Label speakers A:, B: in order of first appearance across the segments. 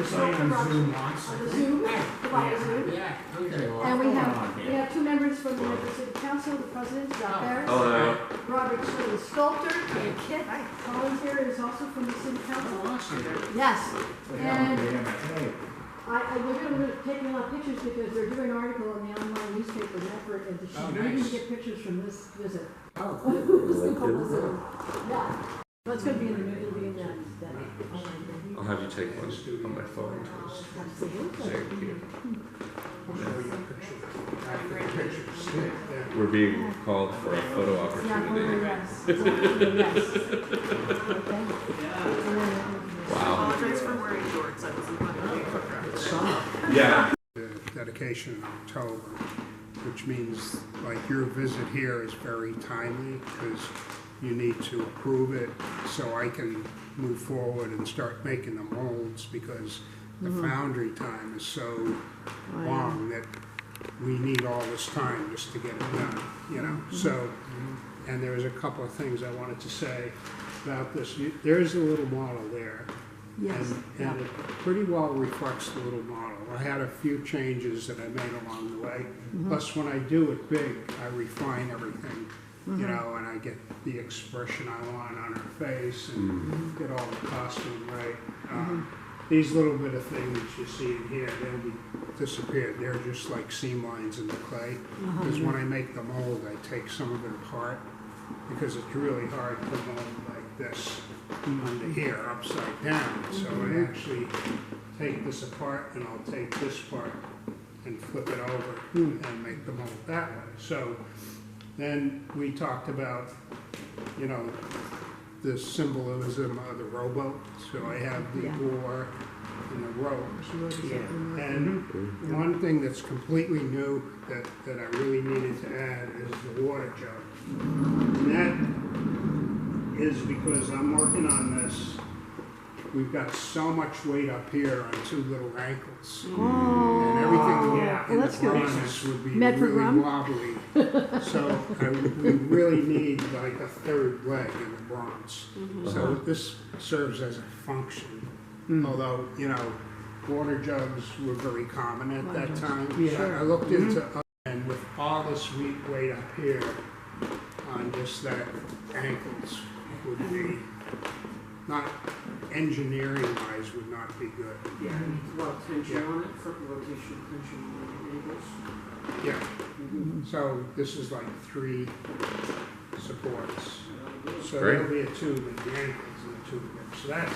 A: Everybody on Zoom wants
B: On
A: it.
B: the Zoom, via Zoom.
A: Yeah, okay.
B: And we have two members from the Memphis City Council, the president's out there.
C: Hello.
B: Robert Sherman, the sculptor, and Kit Collins here is also from the city council.
A: Oh, awesome.
B: Yes, and
A: Hey,
B: we're gonna take a lot of pictures because they're doing an article in the online newspaper, effort, and
A: Oh,
B: we didn't
A: nice.
B: get pictures from this visit.
A: Oh,
B: This thing called the Zoom. Yeah, but it's gonna be in the, it'll be in that online thing.
C: I'll have you take one on my phone.
B: Absolutely.
C: Thank you.
A: I'll show you a picture. Pictures. Yeah.
C: We're being called for a photo
B: Yeah,
C: opportunity.
B: yes. Yes. Okay.
C: Wow.
D: Apologize for wearing shorts. I wasn't planning to be a photographer.
A: Summer.
C: Yeah.
E: The dedication in October, which means like your visit here is very timely because you need to approve it so I can move forward and start making the molds because the foundry time is so long that we need all this time just to get it done, you know? So, and there's a couple of things I wanted to say about this. There's a little model there.
B: Yes.
E: And it pretty well reflects the little model. I had a few changes that I made along the way. Plus, when I do it big, I refine everything, you know, and I get the expression I want on her face and get all the costume right. These little bit of things you see in here, they'll be disappeared. They're just like seam lines in the clay. Because when I make the mold, I take some of it apart because it's really hard to mold like this under here, upside down. So I actually take this apart and I'll take this part and flip it over and make the mold that way. So then we talked about, you know, the symbolism of the rowboat. So I have the oar and the rope. And one thing that's completely new that I really needed to add is the water jug. And that is because I'm working on this. We've got so much weight up here on two little ankles. And everything
A: Yeah.
E: in
B: Well,
E: the
B: that's good.
E: bronze would be
B: Meant for
E: really
B: grum?
E: wobbly. So we really need like a third leg in the bronze. So this serves as a function. Although, you know, water jugs were very common at that time.
A: Yeah.
E: I looked into, and with all this weight up here on just that ankles would be not, engineering wise would not be good.
A: Yeah, well, tension on it, front rotation, tension on the ankles.
E: Yeah. So this is like 3 supports. So
C: Great.
E: there'll be a tube in the ankles and a tube there. So that's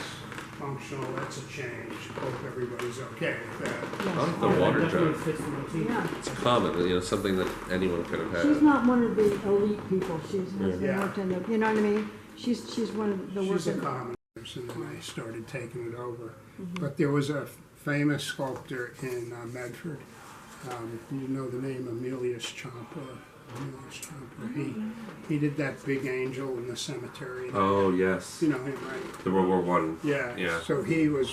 E: functional, that's a change. Hope everybody's okay with that.
C: I like the water
A: Definitely
C: jug.
A: fits the motif.
B: Yeah.
C: It's common, you know, something that anyone could have
B: She's
C: had.
B: not one of the elite people. She's
E: Yeah.
B: worked in the, you know what I mean? She's one of the
E: She's a
B: working.
E: common person, and I started taking it over. But there was a famous sculptor in Medford. You know the name Emilius Champa. He did that big angel in the cemetery.
C: Oh yes,
E: You know him, right?
C: the World War One.
E: Yeah.
C: Yeah.
E: So he was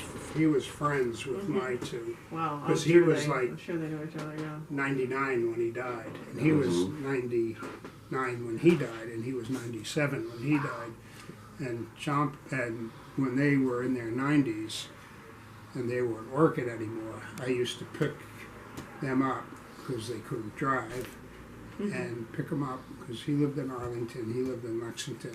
E: friends with my two.
D: Wow. I'm
E: 'Cause he
D: sure
E: was
D: they-
E: like-
D: I'm sure they know each other, yeah.
E: 99 when he died, and he was 99 when he died, and he was 97 when he died. And and when they were in their 90s, and they weren't working anymore, I used to pick them up because they couldn't drive, and pick them up because he lived in Arlington, he lived in Lexington,